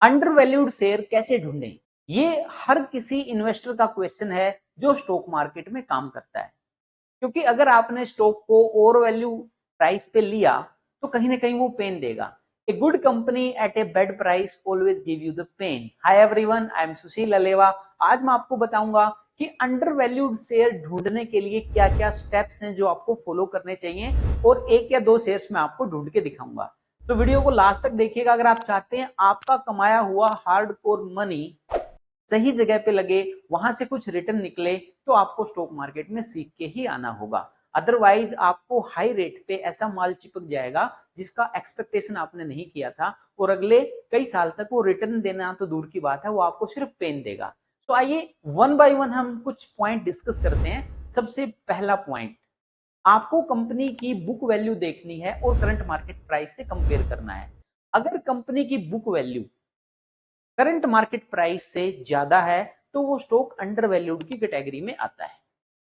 Under valued share कैसे ढूंढें? ये हर किसी इन्वेस्टर का क्वेश्चन है जो स्टॉक मार्केट में काम करता है। क्योंकि अगर आपने स्टॉक को ओवर वैल्यू प्राइस पे लिया तो कहीं ना कहीं वो पेन देगा। A good company at a bad price always give you the pain. Hi everyone, I am Sushil Aleva. आज मैं आपको बताऊंगा कि अंडर वैल्यूड शेयर ढूंढने के लिए क्या क्या स्टेप्स हैं जो आपको फॉलो करने चाहिए, और एक या दो शेयर्स मैं आपको ढूंढ के दिखाऊंगा। तो वीडियो को लास्ट तक देखिएगा अगर आप चाहते हैं आपका कमाया हुआ हार्डकोर मनी सही जगह पे लगे, वहां से कुछ रिटर्न निकले, तो आपको स्टॉक मार्केट में सीख के ही आना होगा। अदरवाइज आपको हाई रेट पे ऐसा माल चिपक जाएगा जिसका एक्सपेक्टेशन आपने नहीं किया था, और अगले कई साल तक वो रिटर्न देना तो दूर की बात है, वो आपको सिर्फ पेन देगा। तो आइए वन बाय वन हम कुछ पॉइंट डिस्कस करते हैं। सबसे पहला पॉइंट, आपको कंपनी की बुक वैल्यू देखनी है और करंट मार्केट प्राइस से कंपेयर करना है। अगर कंपनी की book value current market price से ज्यादा है तो वो स्टॉक अंडर वैल्यूड की कैटेगरी में आता है।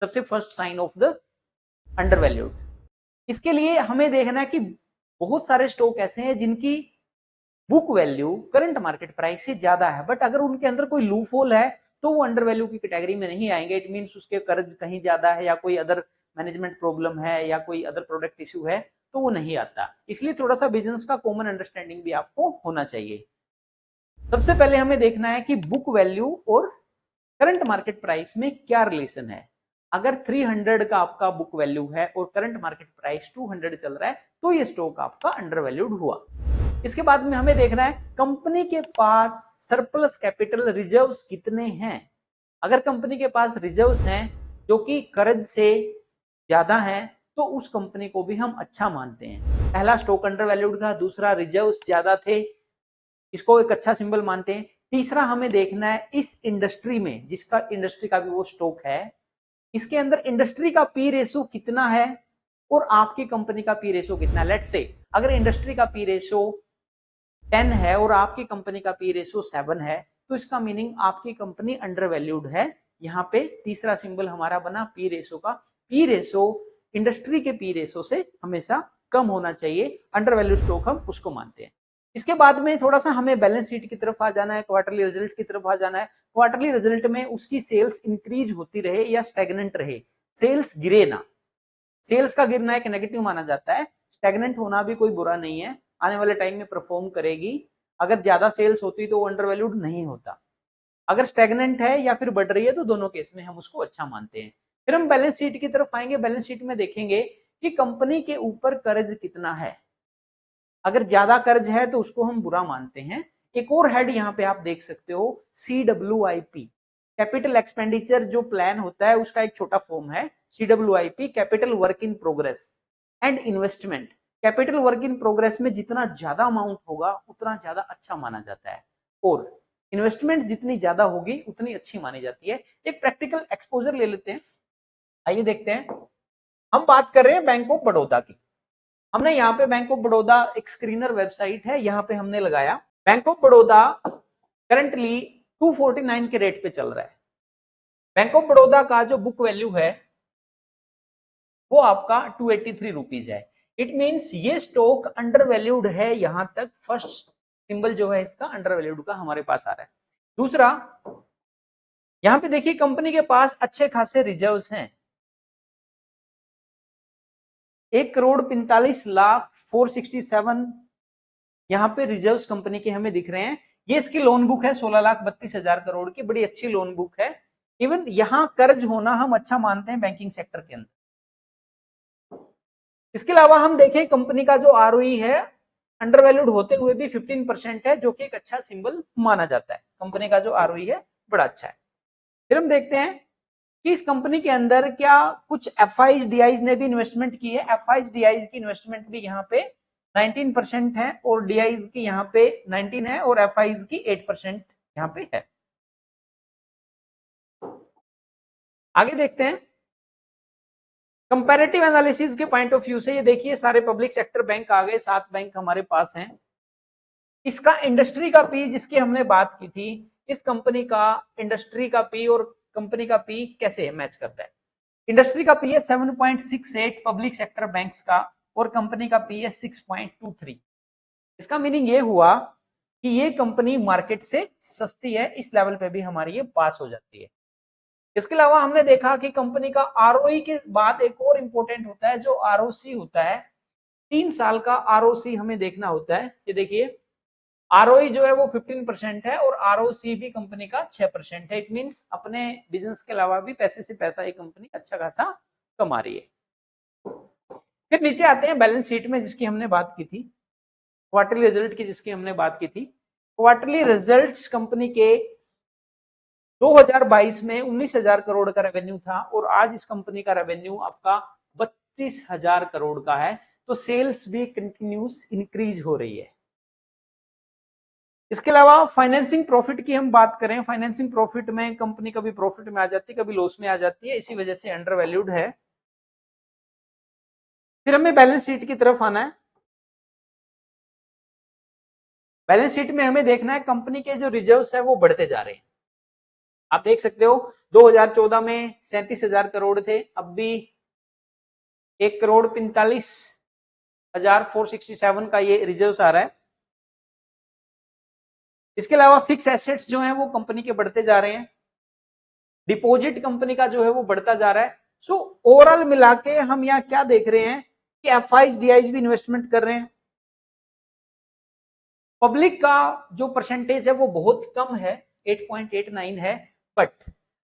सबसे first sign of the undervalued. इसके लिए हमें देखना है कि बहुत सारे स्टॉक ऐसे हैं जिनकी book value current market price से ज्यादा है, बट अगर उनके अंदर कोई लूप होल है तो वो अंडर वैल्यू की कैटेगरी में नहीं आएंगे। इट मीन्स उसके कर्ज कहीं ज्यादा है या कोई अदर मैनेजमेंट प्रॉब्लम है या कोई अदर प्रोडक्ट इश्यू है, तो वो नहीं आता। इसलिए थोड़ा सा बिजनेस का कॉमन अंडरस्टैंडिंग भी आपको होना चाहिए। सबसे पहले हमें देखना है कि बुक वैल्यू और करंट मार्केट प्राइस में क्या रिलेशन है। अगर 300 का आपका बुक वैल्यू है और करंट मार्केट प्राइस 200 चल रहा है तो ये स्टॉक आपका अंडर वैल्यूड हुआ। इसके बाद में हमें देखना है कंपनी के पास सरप्लस कैपिटल रिजर्व्स कितने हैं। अगर कंपनी के पास रिजर्व्स हैं जो कि कर्ज से ज्यादा हैं तो उस कंपनी को भी हम अच्छा मानते हैं। पहला स्टॉक अंडर वैल्यूड था, दूसरा रिजर्व्स ज्यादा थे, इसको एक अच्छा सिंबल मानते हैं। तीसरा हमें देखना है इस इंडस्ट्री में, जिसका इंडस्ट्री का भी वो स्टॉक है, इसके अंदर इंडस्ट्री का पी रेशो कितना है और आपकी कंपनी का पी रेशो कितना है। लेट्स से अगर इंडस्ट्री का पी रेशो 10 है और आपकी कंपनी का पी रेशो 7 है तो इसका मीनिंग आपकी कंपनी अंडर वैल्यूड है। यहाँ पे तीसरा सिंबल हमारा बना पी रेशो का। पी रेशो इंडस्ट्री के पी रेशो से हमेशा कम होना चाहिए। अंडर वैल्यू स्टॉक हम उसको मानते हैं। इसके बाद में थोड़ा सा हमें बैलेंस शीट की तरफ आ जाना है, क्वार्टरली रिजल्ट की तरफ आ जाना है। क्वार्टरली रिजल्ट में उसकी सेल्स इंक्रीज होती रहे या स्टेगनेंट रहे, सेल्स गिरे ना। सेल्स का गिरना एक नेगेटिव माना जाता है, स्टेगनेंट होना भी कोई बुरा नहीं है, आने वाले टाइम में परफॉर्म करेगी। अगर ज्यादा सेल्स होती तो वो अंडर वैल्यूड नहीं होता। अगर स्टेगनेंट है या फिर बढ़ रही है तो दोनों केस में हम उसको अच्छा मानते हैं। फिर हम बैलेंस शीट की तरफ आएंगे। बैलेंस शीट में देखेंगे कि कंपनी के ऊपर कर्ज कितना है। अगर ज्यादा कर्ज है तो उसको हम बुरा मानते हैं। एक और हेड यहाँ पे आप देख सकते हो, CWIP, कैपिटल एक्सपेंडिचर जो प्लान होता है उसका एक छोटा फॉर्म है CWIP, capital work in progress and investment. Capital work in progress में जितना ज्यादा अमाउंट होगा उतना ज्यादा अच्छा माना जाता है, और इन्वेस्टमेंट जितनी ज्यादा होगी उतनी अच्छी मानी जाती है। एक प्रैक्टिकल एक्सपोजर ले लेते हैं, आइए देखते हैं। हम बात कर रहे हैं बैंक ऑफ बड़ौदा की। हमने यहाँ पे बैंक ऑफ बड़ौदा एक स्क्रीनर वेबसाइट है, यहाँ पे हमने लगाया बैंक ऑफ बड़ौदा करंटली 249 के रेट पे चल रहा है। बैंक ऑफ बड़ौदा का जो बुक वैल्यू है वो आपका 283 रुपीज है। इट मींस ये स्टॉक अंडर वैल्यूड है। यहां तक फर्स्ट सिंबल जो है इसका अंडर वैल्यूड का हमारे पास आ रहा है। दूसरा, यहां पे देखिए कंपनी के पास अच्छे खासे रिजर्व्स हैं। 1,45,04,67 यहाँ पे रिजर्व्स कंपनी के हमें दिख रहे हैं। ये इसकी लोन बुक है 16,32,000 करोड़ की, बड़ी अच्छी लोन बुक है। इवन यहाँ कर्ज होना हम अच्छा मानते हैं बैंकिंग सेक्टर के अंदर। इसके अलावा हम देखें कंपनी का जो ROE है अंडर वैल्यूड होते हुए भी 15% है, जो कि एक अच्छा सिंबल माना जाता है। कंपनी का जो ROE है बड़ा अच्छा है। फिर हम देखते हैं कि इस कंपनी के अंदर क्या कुछ FIs DIs ने भी इन्वेस्टमेंट की है। FIs DIs की इन्वेस्टमेंट भी यहाँ पे 19% है और DIs की यहाँ पे 19 है और FIs की 8% यहाँ पे है। आगे देखते हैं कंपैरेटिव एनालिसिस के पॉइंट ऑफ व्यू से। ये देखिए सारे पब्लिक सेक्टर बैंक आ गए, 7 बैंक हमारे पास हैं। इसका इंडस्ट्री का पी जिसकी हमने बात की थी, इस कंपनी का इंडस्ट्री का पी और कंपनी का पी कैसे मैच करता है। इंडस्ट्री का पी है 7.68 पब्लिक सेक्टर बैंक्स का, और कंपनी का पी है 6.23। इसका मीनिंग ये हुआ कि ये कंपनी मार्केट से सस्ती है, इस लेवल पे भी हमारी ये पास हो जाती है। इसके अलावा हमने देखा कि कंपनी का आरओई के बाद एक और इंपॉर्टेंट होता है जो आरओसी होता है। 3 साल का आरओसी हमें देखना होता है। ये देखिए आरओई जो है वो 15% है और आरओसी भी कंपनी का 6% है। इट मींस अपने बिजनेस के अलावा भी पैसे से पैसा ये कंपनी अच्छा खासा कमा रही है। फिर नीचे आते हैं बैलेंस शीट में जिसकी हमने बात की थी, क्वार्टरली रिजल्ट की जिसकी हमने बात की थी। क्वार्टरली रिजल्ट्स कंपनी के 2022 में 19,000 करोड़ का रेवेन्यू था और आज इस कंपनी का रेवेन्यू आपका 32,000 करोड़ का है। तो सेल्स भी कंटिन्यूस इंक्रीज हो रही है। इसके अलावा फाइनेंसिंग प्रॉफिट की हम बात करें, फाइनेंसिंग प्रॉफिट में कंपनी कभी प्रॉफिट में आ जाती है, कभी लॉस में आ जाती है, इसी वजह से अंडर वैल्यूड है। फिर हमें बैलेंस शीट की तरफ आना है। बैलेंस शीट में हमें देखना है कंपनी के जो रिजर्व्स है वो बढ़ते जा रहे हैं। आप देख सकते हो 2014 में 37,000 करोड़ थे, अब भी 1,45,467 का ये रिजर्व्स आ रहा है। इसके अलावा फिक्स एसेट्स जो हैं वो कंपनी के बढ़ते जा रहे हैं, डिपॉजिट कंपनी का जो है वो बढ़ता जा रहा है। सो ओवरऑल मिला के हम यहाँ क्या देख रहे हैं कि एफआईज डीआईज भी इन्वेस्टमेंट कर रहे हैं। पब्लिक का जो परसेंटेज है वो बहुत कम है, 8.89 है, बट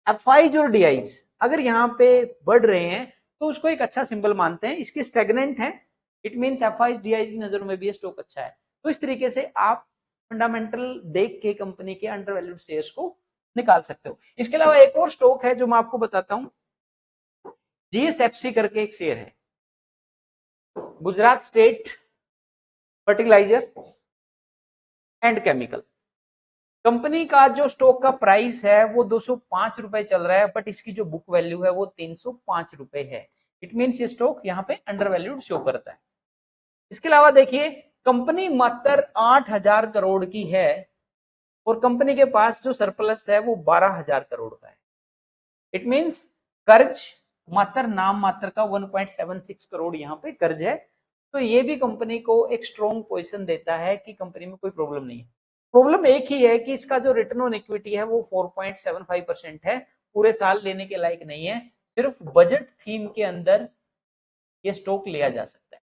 एफआईज और डीआईज अगर यहाँ पे बढ़ रहे हैं तो उसको एक अच्छा सिंबल मानते हैं। इसके स्टेगनेंट है, इट मींस एफआईज डीआईज की नजरों में भी ये स्टॉक अच्छा है। तो इस तरीके से आप फंडामेंटल देख के कंपनी के अंडर वैल्यूड शेयर्स को निकाल सकते हो। इसके अलावा एक और स्टॉक है जो मैं आपको बताता हूं, जीएसएफसी करके एक शेयर है, Gujarat state fertiliser and chemical. Company का जो स्टॉक का प्राइस है वो 205 रुपए चल रहा है, बट इसकी जो बुक वैल्यू है वो 305 रुपए है। इट मींस ये स्टॉक यहाँ पे अंडर वैल्यूड शो करता है। इसके अलावा देखिए कंपनी मात्र 8,000 करोड़ की है और कंपनी के पास जो सरप्लस है वो 12,000 करोड़ का है। इट मींस कर्ज मात्र नाम मात्र का 1.76 करोड़ यहाँ पे कर्ज है। तो ये भी कंपनी को एक स्ट्रॉन्ग पोजीशन देता है कि कंपनी में कोई प्रॉब्लम नहीं है। प्रॉब्लम एक ही है कि इसका जो रिटर्न ऑन इक्विटी है वो 4.75% है, पूरे साल लेने के लायक नहीं है। सिर्फ बजट थीम के अंदर ये स्टॉक लिया जा सकता है।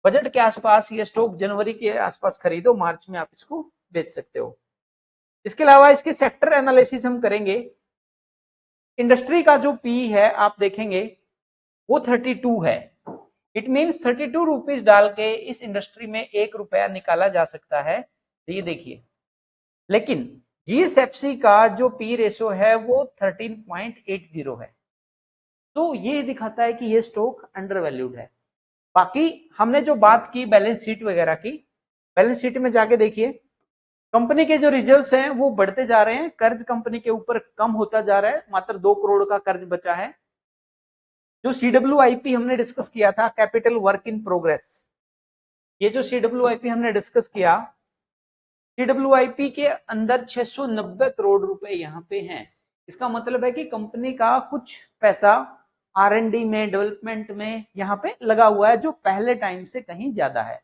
बजट के आसपास ये स्टॉक जनवरी के आसपास खरीदो, मार्च में आप इसको बेच सकते हो। इसके अलावा इसके सेक्टर एनालिसिस हम करेंगे। इंडस्ट्री का जो पी है आप देखेंगे वो 32 है। इट मींस 32 रुपीज डाल के इस इंडस्ट्री में 1 रुपया निकाला जा सकता है। तो ये देखिए, लेकिन जीएसएफसी का जो पी रेशो है वो 13.80 है। तो ये दिखाता है कि ये स्टॉक अंडर वैल्यूड है। बाकी हमने जो बात की बैलेंस शीट वगैरह की, बैलेंस शीट में जाके देखिए कंपनी के जो रिजर्व्स हैं वो बढ़ते जा रहे हैं, कर्ज कंपनी के ऊपर कम होता जा रहा है, मात्र 2 करोड़ का कर्ज बचा है। जो CWIP हमने डिस्कस किया था, कैपिटल वर्क इन प्रोग्रेस, ये जो CWIP हमने डिस्कस किया, CWIP के अंदर 690 करोड़ रुपए यहाँ पे हैं। इसका मतलब है कि कंपनी का कुछ पैसा R&D में, डेवलपमेंट में यहाँ पे लगा हुआ है, जो पहले टाइम से कहीं ज्यादा है।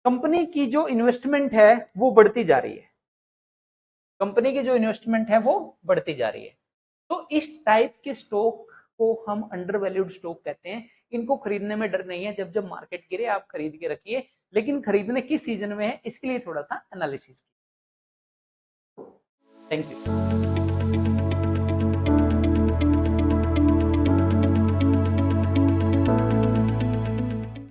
कंपनी की जो इन्वेस्टमेंट है वो बढ़ती जा रही है, कंपनी की जो इन्वेस्टमेंट है वो बढ़ती जा रही है। तो इस टाइप के स्टॉक को हम अंडर वैल्यूड स्टॉक कहते हैं। इनको खरीदने में डर नहीं है, जब जब मार्केट गिरे आप खरीद के रखिए, लेकिन खरीदने किस सीजन में है इसके लिए थोड़ा सा एनालिसिस कीजिए। Thank you.